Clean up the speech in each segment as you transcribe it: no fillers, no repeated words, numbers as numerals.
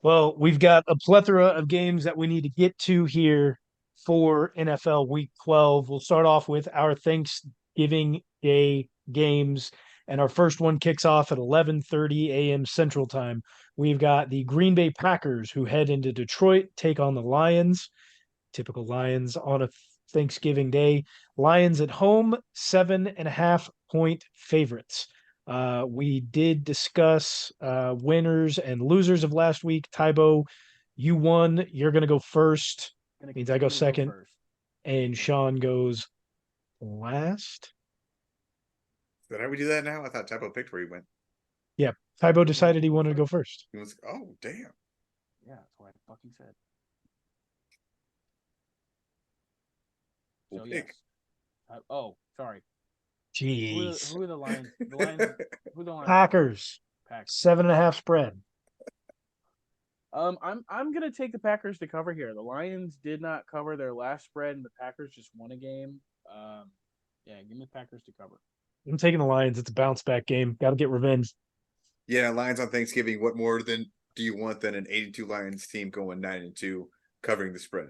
Well, we've got a plethora of games that we need to get to here for NFL Week 12. We'll start off with our Thanksgiving Day games, and our first one kicks off at 11:30 a.m. Central Time. We've got the Green Bay Packers who head into Detroit, take on the Lions. Typical Lions on a Thanksgiving Day. Lions at home, 7.5 point favorites. We did discuss winners and losers of last week. Tybo, you won. You're going to go first. Gonna Means I go continue to go second, first. and Sean goes last. Is that how we do that now? I thought Typo picked where he went. Yeah, Tybo You decided he go wanted to go first. first. He was, oh, damn. Yeah, that's what I fucking said. We'll So pick. yes. Oh, sorry. Jeez. Who are the Lions? The Lions. Who are the Lions? Packers, Packers. 7.5 spread. I'm gonna take the Packers to cover here. The Lions did not cover their last spread, and the Packers just won a game. Yeah, give me the Packers to cover. I'm taking the Lions. It's a bounce back game. Got to get revenge. Yeah, Lions on Thanksgiving. What more than do you want than an 82 Lions team going 9-2, covering the spread?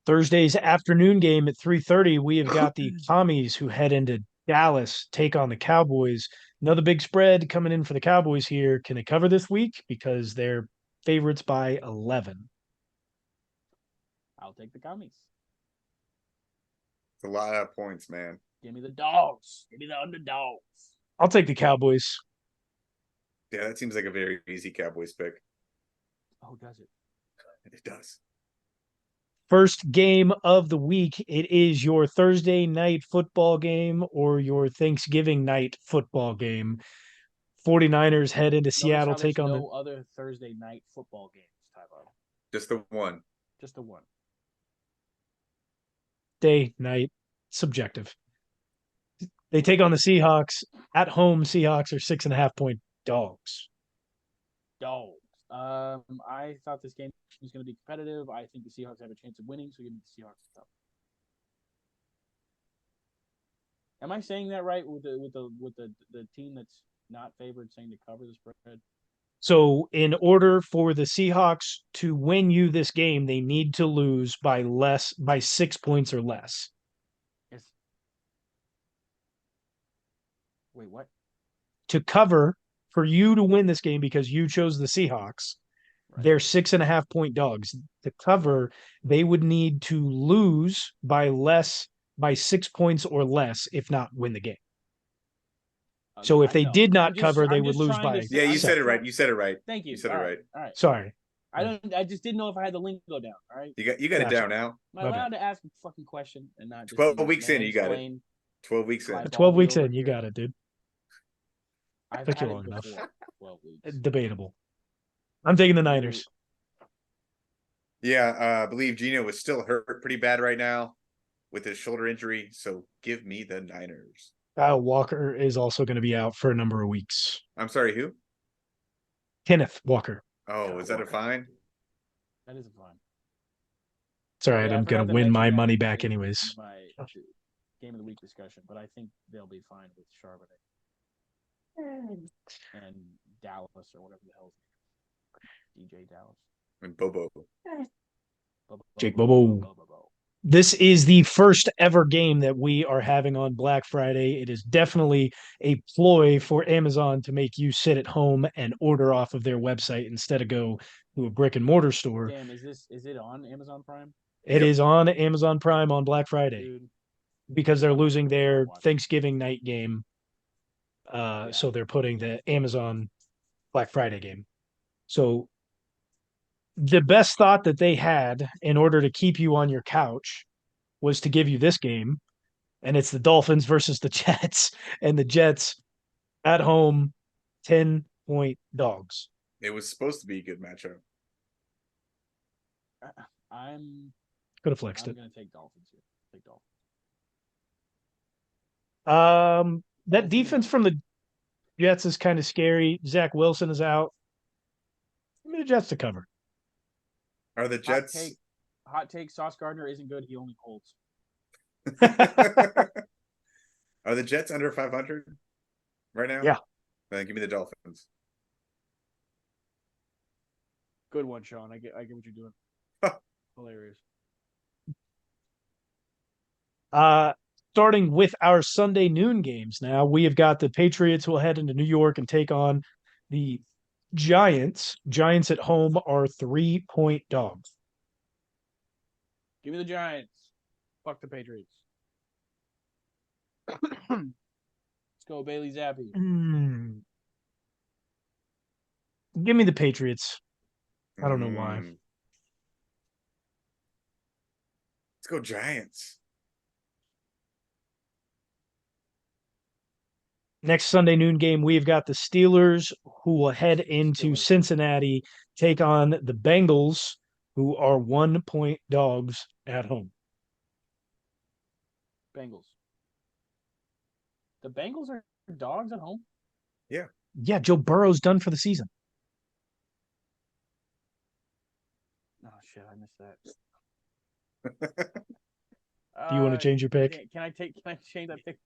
Thursday's afternoon game at 3:30, we have got the Commies who head into Dallas, take on the Cowboys. Another big spread coming in for the Cowboys here. Can they cover this week? Because they're favorites by 11. I'll take the commies. It's a lot of points, man. Give me the dogs. Give me the underdogs. I'll take the Cowboys. Yeah, that seems like a very easy Cowboys pick. Oh, does it? It does. First game of the week. It is your Thursday night football game or your Thanksgiving night football game. 49ers head into Notice Seattle, how there's take on the no other Thursday night football games, Tybo. Just the one. Just the one. day, night, subjective. They take on the Seahawks at home. Seahawks are 6.5 point dogs. Dogs. I thought this game was going to be competitive. I think the Seahawks have a chance of winning, so give me the Seahawks to cover. Am I saying that right with the team that's not favored saying to cover the spread? So, in order for the Seahawks to win you this game, they need to lose by 6 points or less. Yes. Wait, what? To cover for you to win this game because you chose the Seahawks, Right. they're 6.5 point dogs. To cover, they would need to lose by 6 points or less, if not win the game. So if they did not cover, they would lose by. Yeah, you said it 7. right. You said it right. Thank you. You said it right. All right. Sorry. I just didn't know if I had the link go down. All right. You got Gotcha. it down now. Am I My bad. allowed to ask a fucking question and not just 12 weeks in, you got it. mansplain? 12 weeks in. Clive 12 weeks over in, you here? got it, dude. I've Took had you it long enough. before. 12 weeks. Debatable. I'm taking the Niners. Yeah, I believe Gino is still hurt pretty bad right now with his shoulder injury. So give me the Niners. Kyle Walker is also going to be out for a number of weeks. I'm sorry, who? Kenneth Walker. Oh, Kyle is that Walker. a fine? That is a fine. It's all right. Yeah, I I'm going forgot to to win my mention that money in back anyways. My game of the week discussion, but I think they'll be fine with Charbonnet and Dallas or whatever the hell. DJ Dallas. And Bobo. Jake Bobo. This is the first ever game that we are having on Black Friday. It is definitely a ploy for Amazon to make you sit at home and order off of their website instead of go to a brick and mortar store. Damn, is it on Amazon Prime? It is on Amazon Prime on Black Friday. Dude, because they're losing their Thanksgiving night game. Yeah. So they're putting the Amazon Black Friday game. So the best thought that they had in order to keep you on your couch was to give you this game. And it's the Dolphins versus the Jets. And the Jets at home, 10-point dogs. It was supposed to be a good matchup. Could have flexed I'm it. going to take Dolphins here. Dolphins. That defense from the Jets is kind of scary. Zach Wilson is out. Give me the Jets to cover. Are the Jets? Hot take. Sauce Gardner isn't good. He only holds. Are the Jets under 500 right now? Yeah. Then give me the Dolphins. Good one, Sean. I get what you're doing. Hilarious. Starting with our Sunday noon games now, we have got the Patriots will head into New York and take on the Giants. Giants at home are 3-point dogs. Give me the Giants. Fuck the Patriots. Let's go, Bailey Zappi. Give me the Patriots. I don't know why. Let's go Giants. Next Sunday noon game, we've got the Steelers who will head into Cincinnati, take on the Bengals, who are 1-point dogs at home. Bengals. The Bengals are dogs at home? Yeah. Yeah, Joe Burrow's done for the season. Oh, shit. I missed that. Do you want to change your pick? Can I change that pick?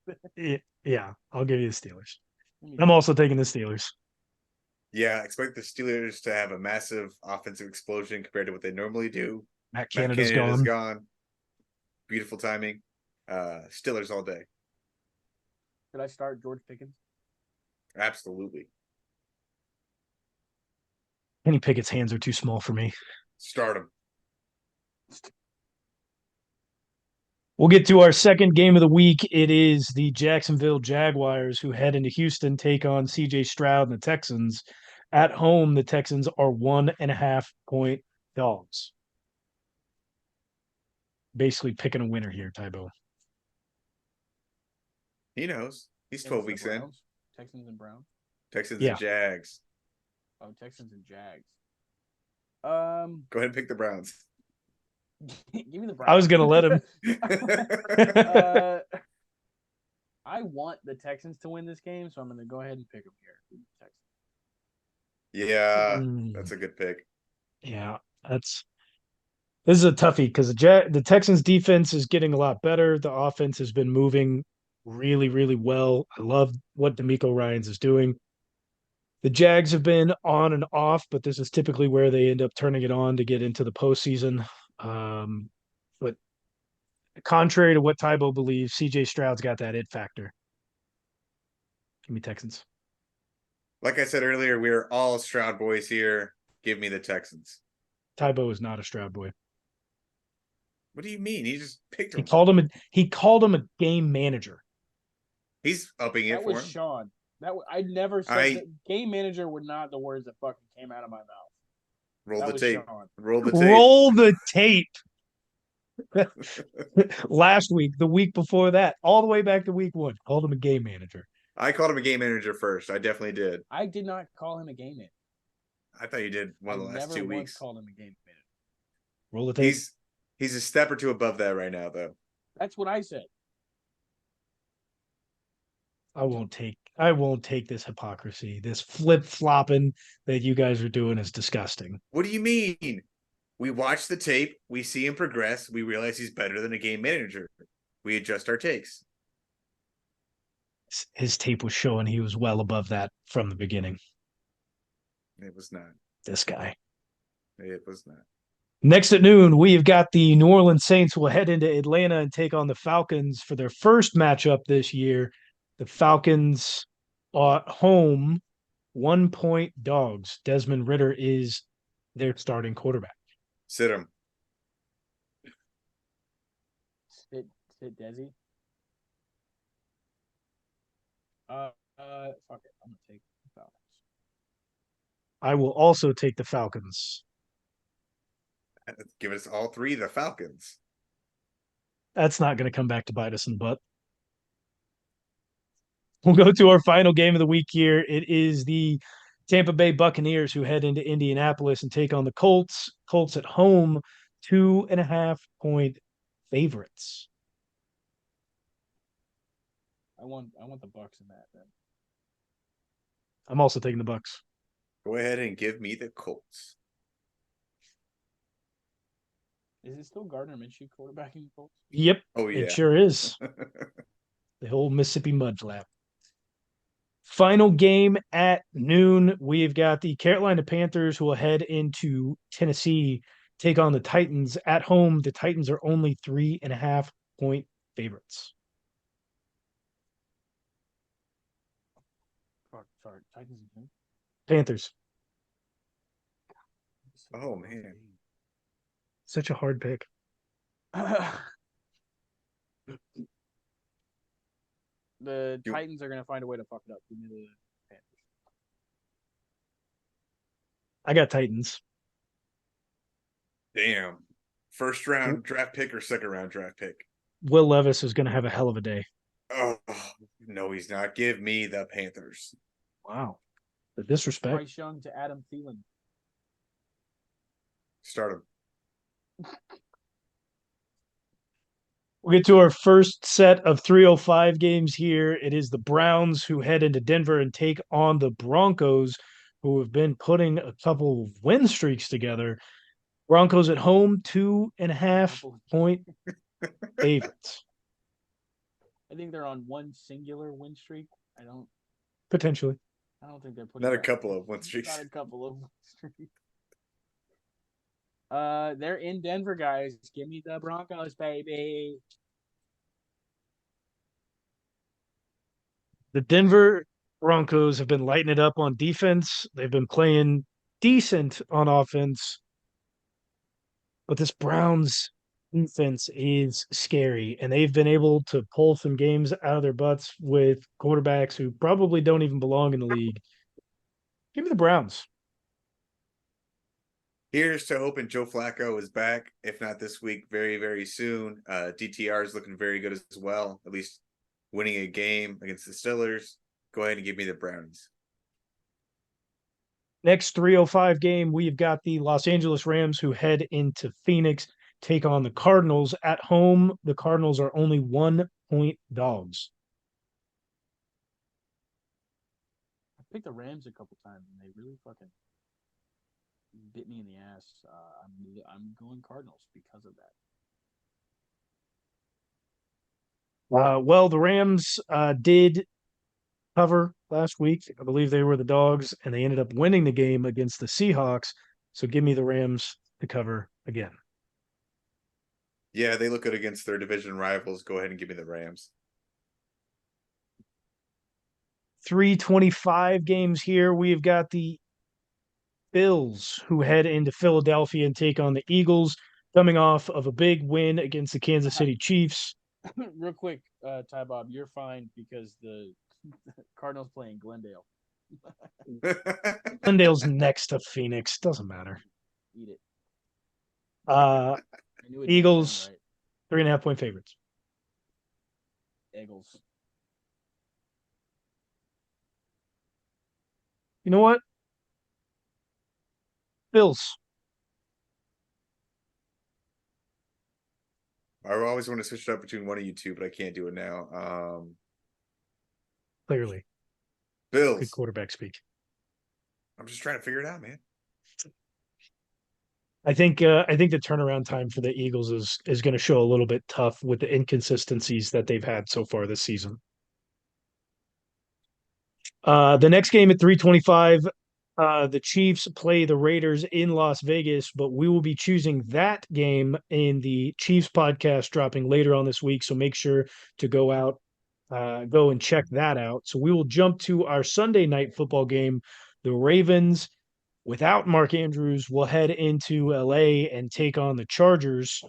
Yeah, I'll give you the Steelers. I'm also taking the Steelers. Yeah, expect the Steelers to have a massive offensive explosion compared to what they normally do. Matt Matt Canada's gone. gone. Beautiful timing. Steelers all day. Should I start George Pickens? Absolutely. Kenny Pickett's hands are too small for me. Start him. We'll get to our second game of the week. It is the Jacksonville Jaguars who head into Houston, take on CJ Stroud and the Texans. At home, the Texans are 1.5-point dogs. Basically picking a winner here, Tybo. He knows. He's 12 weeks in. Texans and Browns. Texans and Jags. Oh, Texans and Jags. Go ahead and pick the Browns. Give me the Browns. I was gonna let him. I want the Texans to win this game, so I'm gonna go ahead and pick them here. Texans. Yeah, that's a good pick. Yeah, this is a toughie because the Texans defense is getting a lot better. The offense has been moving really, really well. I love what DeMeco Ryans is doing. The Jags have been on and off, but this is typically where they end up turning it on to get into the postseason. But contrary to what Tybo believes, CJ Stroud's got that it factor. Give me Texans. Like I said earlier, we're all Stroud boys here. Give me the Texans. Tybo is not a Stroud boy. What do you mean? He just picked him. He called him a game manager. He's upping it for him. That was Sean. I never said that. Game manager were not the words that fucking came out of my mouth. Roll the tape. Sean. Roll the tape. Roll the tape. Last week, the week before that, all the way back to week 1, called him a game manager. I called him a game manager first. I definitely did. I did not call him a game manager. I thought you did one of the last 2 weeks. Never once called him a game manager. Roll the tape. He's a step or two above that right now, though. That's what I said. I won't take this hypocrisy. This flip-flopping that you guys are doing is disgusting. What do you mean? We watch the tape, we see him progress, we realize he's better than a game manager. We adjust our takes. His tape was showing he was well above that from the beginning. It was not. This guy. It was not. Next at noon, we've got the New Orleans Saints will head into Atlanta and take on the Falcons for their first matchup this year. The Falcons are at home, 1-point dogs. Desmond Ridder is their starting quarterback. Sit him. Sit Desi. Fuck it. I'm gonna take the Falcons. I will also take the Falcons. Give us all three the Falcons. That's not going to come back to bite us in the butt. We'll go to our final game of the week here. It is the Tampa Bay Buccaneers who head into Indianapolis and take on the Colts. Colts at home, 2.5-point favorites. I want the Bucs in that then. I'm also taking the Bucs. Go ahead and give me the Colts. Is it still Gardner Minshew quarterbacking the Colts? Yep. Oh yeah. It sure is. The whole Mississippi mud flap. Final game at noon. We've got the Carolina Panthers who will head into Tennessee, take on the Titans at home. The Titans are only 3.5-point favorites. Sorry, Titans and who? Panthers. Oh, man. Such a hard pick. The You- Titans are gonna find a way to fuck it up. Give me the Panthers. I got Titans. Damn. First round draft pick or second round draft pick? Will Levis is going to have a hell of a day. Oh, no, he's not. Give me the Panthers. Wow. The disrespect. Bryce Young to Adam Thielen. Start him. We'll get to our first set of 305 games here. It is the Browns who head into Denver and take on the Broncos, who have been putting a couple of win streaks together. Broncos at home, 2.5-point favorites. I think they're on one singular win streak. Potentially. I don't think they're putting Not a that- couple of win streaks. Not a couple of win streaks. They're in Denver, guys. Give me the Broncos, baby. The Denver Broncos have been lighting it up on defense. They've been playing decent on offense. But this Browns defense is scary, and they've been able to pull some games out of their butts with quarterbacks who probably don't even belong in the league. Give me the Browns. Here's to hoping Joe Flacco is back. If not this week, very, very soon. DTR is looking very good as well. At least winning a game against the Steelers. Go ahead and give me the Browns. Next 305 game, we've got the Los Angeles Rams who head into Phoenix, take on the Cardinals at home. The Cardinals are only 1-point dogs. I picked the Rams a couple times, and they really fucking bit me in the ass. I'm going Cardinals because of that. Well, the Rams did cover last week. I believe they were the dogs, and they ended up winning the game against the Seahawks. So give me the Rams to cover again. Yeah, they look good against their division rivals. Go ahead and give me the Rams. 325 games here. We've got the Bills who head into Philadelphia and take on the Eagles, coming off of a big win against the Kansas City Chiefs. Real quick, Ty Bob, you're fine because the Cardinals playing Glendale. Glendale's next to Phoenix. Doesn't matter. Eat it. Uh, I knew it Eagles, didn't 3.5-point favorites. sound right. Eagles. You know what? Bills. I always want to switch it up between one of you two, but I can't do it now. Clearly. Bills. Good quarterback speak. I'm just trying to figure it out, man. I think the turnaround time for the Eagles is going to show a little bit tough with the inconsistencies that they've had so far this season. The next game at 325, the Chiefs play the Raiders in Las Vegas, but we will be choosing that game in the Chiefs podcast dropping later on this week. So make sure to go and check that out. So we will jump to our Sunday night football game. The Ravens, without Mark Andrews, will head into LA and take on the Chargers.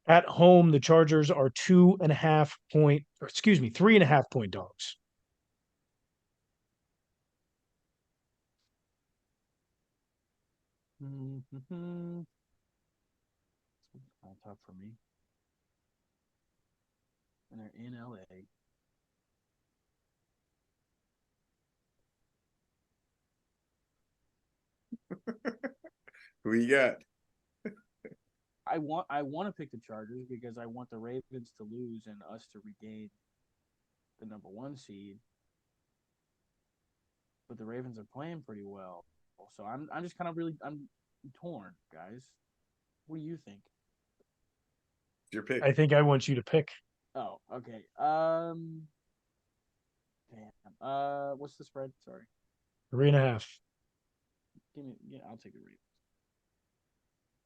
At home, the Chargers are 3.5-point dogs. Mm-hmm. It's kind of tough for me. And they're in LA. Who you got? I want to pick the Chargers because I want the Ravens to lose and us to regain the number 1 seed. But the Ravens are playing pretty well. So I'm just kind of I'm torn, guys. What do you think? Your pick. I think I want you to pick. Oh, okay. Damn. What's the spread? Sorry. 3.5. I'll take the Ravens.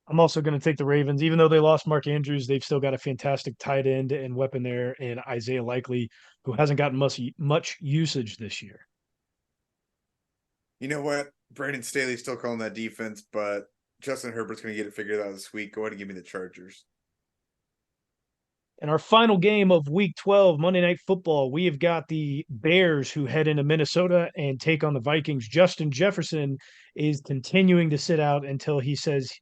I'm also going to take the Ravens, even though they lost Mark Andrews. They've still got a fantastic tight end and weapon there, and Isaiah Likely, who hasn't gotten much usage this year. You know what? Brandon Staley's still calling that defense, but Justin Herbert's going to get it figured out this week. Go ahead and give me the Chargers. In our final game of Week 12, Monday Night Football, we have got the Bears who head into Minnesota and take on the Vikings. Justin Jefferson is continuing to sit out until he says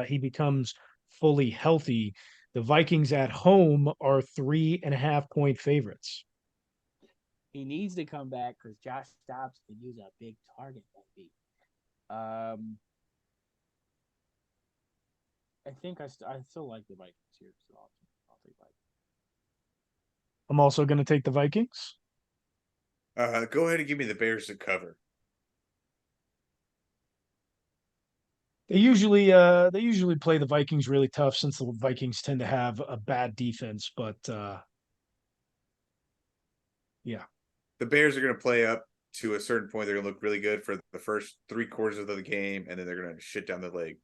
he becomes fully healthy. The Vikings at home are 3.5-point favorites. He needs to come back because Josh Dobbs can use a big target that week. I think I still like the Vikings here, so I'll take Vikings. I'm also going to take the Vikings. Go ahead and give me the Bears to cover. They usually play the Vikings really tough since the Vikings tend to have a bad defense, but yeah. The Bears are going to play up to a certain point. They're going to look really good for the first 3 quarters of the game, and then they're going to shit down the leg